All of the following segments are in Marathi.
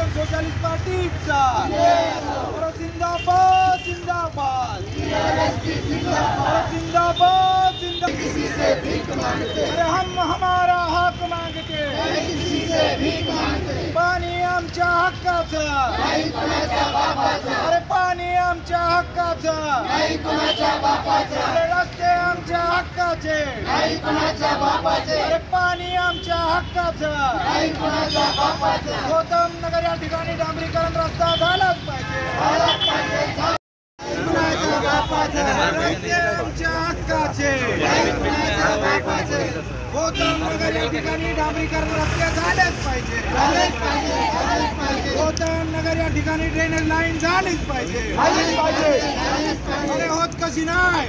सोशलिस्ट पार्टीचा जिंदाबाद जिंदाबाद जिंदाबाद जिंदाबाद। अरे हम हमारा हक मागते, पाणी आमच्या हक्काचं, अरे पाणी आमच्या हक्काचं, अरे रस्ते आमच्या हक्काचे, अरे पाणी आमच्या हक्काचं। गौतम नगर या ठिकाणी डांबरीकरण रस्ता झालाच पाहिजे, रस्ते आमच्या हक्काचे। गौतम नगर या ठिकाणी डांबरीकरण रस्ते झालेच पाहिजे, गौतम नगर या ठिकाणी ड्रेनेज लाईन झालीच पाहिजे। अरे होत कशी नाही,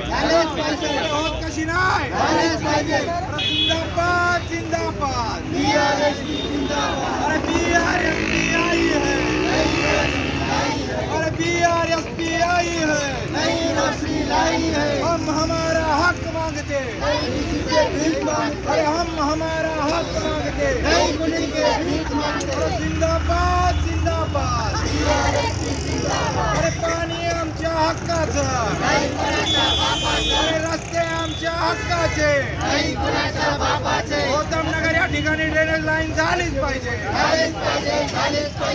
होत कशी नाही। जिंदाबाद जिंदाबाद, अरे BRSP आई है, अरे BRSP आई है, हम हमारा हक मांगते, अरे हम हमारा हक मांगते। जिंदाबाद जिंदाबाद, अरे पाणी आमच्या हक्काचं, अरे रस्ते आमच्या हक्काचे। गौतम नगर या ठिकाणी ड्रेनेज लाईन झालीच पाहिजे,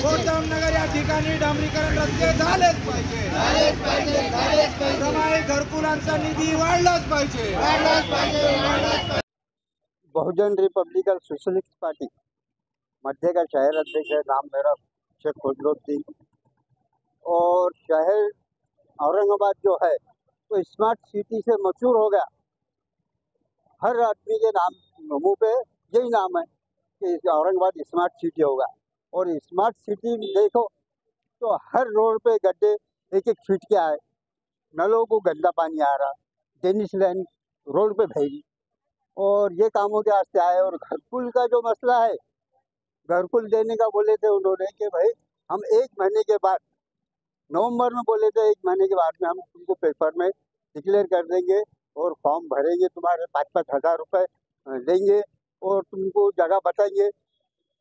गौतम नगर या ठिकाणी डांबरीकरण रस्ते झालेच पाहिजे, क्रमाई घरकुलांचा निधी वाढलाच पाहिजे। बहुजन रिपब्लिकन सोशलिस्ट पार्टी मध्य का शहर अध्यक्ष है। नाम मेरा शेख फजलुद्दीन। और शहर औरंगाबाद जो है तो स्मार्ट सिटी से मशहूर हो गया। हर आदमी के नाम मुंह पे यही नाम है कि औरंगाबाद स्मार्ट सिटी होगा। और स्मार्ट सिटी में देखो तो हर रोड पे गड्ढे 1-1 फीट के आए, नलों को गंदा पानी आ रहा, टेनिस लाइन रोड पे फैली। और ये कामों के वास्ते आए। और घरकुल का जो मसला है, घरकुल देने का बोले थे उन्होंने कि भाई हम 1 महीने के बाद, नवंबर में बोले थे 1 महीने के बाद में हम तुमको पेपर में डिक्लेयर कर देंगे और फॉर्म भरेंगे, तुम्हारे 5-5 हज़ार रुपये देंगे और तुमको जगह बताएंगे,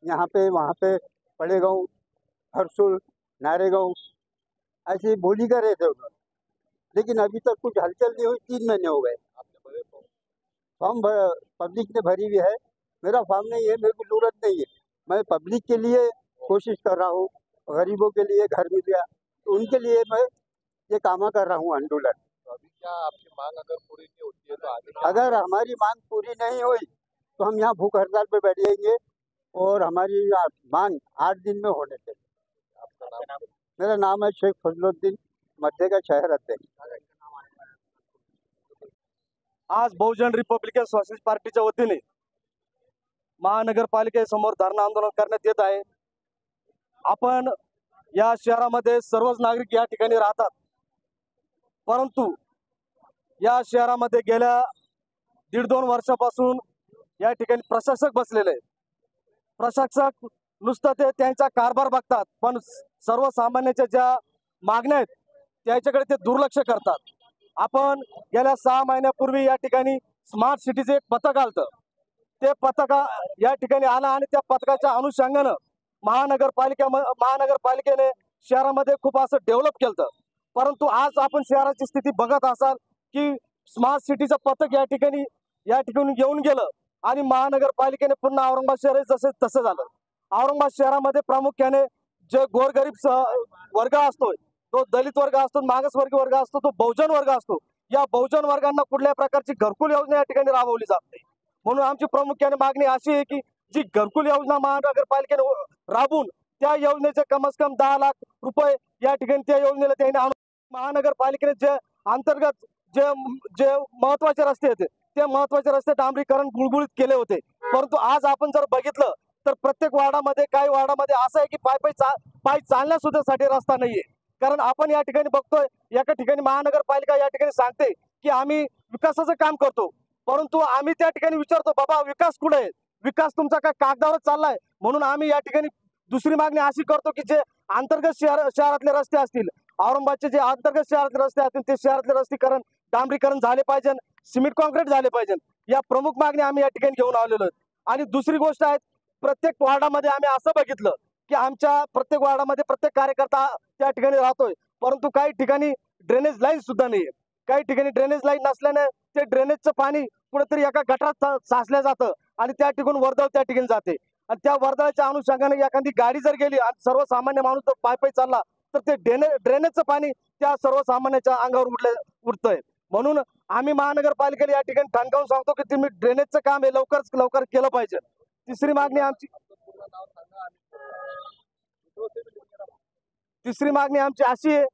यहाँ पे वहाँ पे पड़े गाँव, हरसुल, नारेगांव, ऐसे बोली कर रहे थे उन्होंने। लेकिन अभी तक कुछ हलचल नहीं हुई। 3 महीने हो गए। फॉर्म पब्लिक ने भरी हुई है, मेरा फॉर्म नहीं है, मेरे को जरूरत नहीं है। मैं पब्लिक के लिए कोशिश कर रहा हूँ, गरीबों के लिए घर मिल गया तो उनके लिए मैं ये काम कर रहा हूँ आंदोलन। तो अभी क्या आपकी मांग अगर पूरी नहीं होती है तो आगे अगर हमारी मांग पूरी नहीं हुई तो हम यहाँ भूख हड़ताल पे बैठ जाएंगे और हमारी मांग 8 दिन में होने चाहिए। आपका नाम? मेरा नाम है शेख फजलुद्दीन, मध्य का शहर अध्यक्ष। आज बहुजन रिपब्लिकन सोशलिस्ट पार्टीच्या वतीने महानगरपालिकेसमोर धरणं आंदोलन करण्यात येत आहे। आपण या शहरामध्ये सर्वच नागरिक या ठिकाणी राहतात, परंतु या शहरामध्ये गेल्या 1.5-2 वर्षापासून या ठिकाणी प्रशासक बसलेले आहेत। प्रशासक नुसतं ते त्यांचा कारभार बघतात, पण सर्वसामान्यांच्या ज्या मागण्या आहेत त्याच्याकडे ते दुर्लक्ष करतात। आपण गेल्या 6 महिन्यापूर्वी या ठिकाणी स्मार्ट सिटीचे एक पथक आलतं, ते पथक या ठिकाणी आलं आणि त्या पथकाच्या अनुषंगानं महानगरपालिकेने शहरामध्ये खूप असं डेव्हलप केलं। परंतु आज आपण शहराची स्थिती बघत असाल की स्मार्ट सिटीचं पथक या ठिकाणी येऊन गेलं आणि महानगरपालिकेने पुन्हा औरंगाबाद शहर जसे तसं झालं। औरंगाबाद शहरामध्ये प्रामुख्याने जे गोरगरीब वर्ग असतो, तो दलित वर्ग असतो, मागासवर्गीय वर्ग असतो, तो बहुजन वर्ग असतो। या बहुजन वर्गांना कुठल्या प्रकारची घरकुल योजना या ठिकाणी राबवली जात नाही। म्हणून आमची प्रामुख्याने मागणी अशी आहे की जी घरकुल योजना महानगरपालिकेने राबवून त्या योजनेचे कम से कम 10 लाख रुपये या ठिकाणी त्या योजनेला त्यांनी महानगरपालिकेने जे अंतर्गत जे महत्वाचे रस्ते होते ते महत्वाचे रस्ते डांबरीकरण गुळगुळीत केले होते। परंतु आज आपण जर बघितलं तर प्रत्येक वार्डामध्ये काही वार्डामध्ये असं आहे की पाय चालण्यासुद्धासाठी रस्ता नाहीये। कारण आपण या ठिकाणी बघतोय एका ठिकाणी महानगरपालिका या ठिकाणी सांगते की आम्ही विकासाचं काम करतो, परंतु आम्ही त्या ठिकाणी विचारतो बाबा विकास कुठे आहे, विकास तुमचा काय कागदावर चाललाय। म्हणून आम्ही या ठिकाणी दुसरी मागणी अशी करतो की जे अंतर्गत शहरातले रस्ते असतील, औरंगाबादचे जे अंतर्गत शहरातले रस्ते असतील ते शहरातले रस्तीकरण डांबरीकरण झाले पाहिजे, सिमेंट कॉन्क्रीट झाले पाहिजे। या प्रमुख मागणी आम्ही या ठिकाणी घेऊन आलेलो आहोत। आणि दुसरी गोष्ट आहे, प्रत्येक वार्डामध्ये आम्ही असं बघितलं की आमच्या प्रत्येक वार्डामध्ये प्रत्येक कार्यकर्ता त्या ठिकाणी राहतोय, परंतु काही ठिकाणी ड्रेनेज लाईन सुद्धा नाहीये. काही ठिकाणी ड्रेनेज लाईन नसल्याने ते ड्रेनेजचं पाणी कुठेतरी एका गटारात साचलं जातं आणि त्या ठिकाणी वर्दळ त्या ठिकाणी जाते. आणि त्या वर्दळाच्या अनुषंगाने एखादी गाडी जर गेली आणि सर्वसामान्य माणूस जर पायी चालला तर ते ड्रेनेजचं पाणी त्या सर्वसामान्याच्या अंगावर उडतंय. म्हणून आम्ही महानगरपालिकेला या ठिकाणी ठणकावून सांगतो की तुम्ही ड्रेनेजचं काम हे लवकरात लवकर केलं पाहिजे. तिसरी मागणी आमची अशी आहे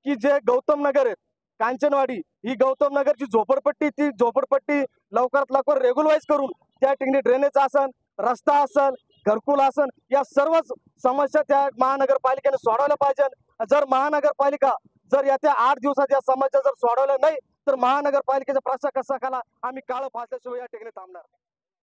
की जे गौतम नगर आहेत, कांचनवाडी, ही गौतम नगरची झोपडपट्टी, ती झोपडपट्टी लवकरात लवकर रेग्युलराईज करून त्या ठिकाणी ड्रेनेज असन, रस्ता असन, घरकुल असन, या सर्वच समस्या त्या महानगरपालिकेने सोडवल्या पाहिजे. जर महानगरपालिका जर येत्या 8 दिवसात या समस्या जर सोडवल्या नाही तर महानगरपालिकेच्या प्रशासकाला आम्ही काळं फासल्याशिवाय या ठिकाणी थांबणार.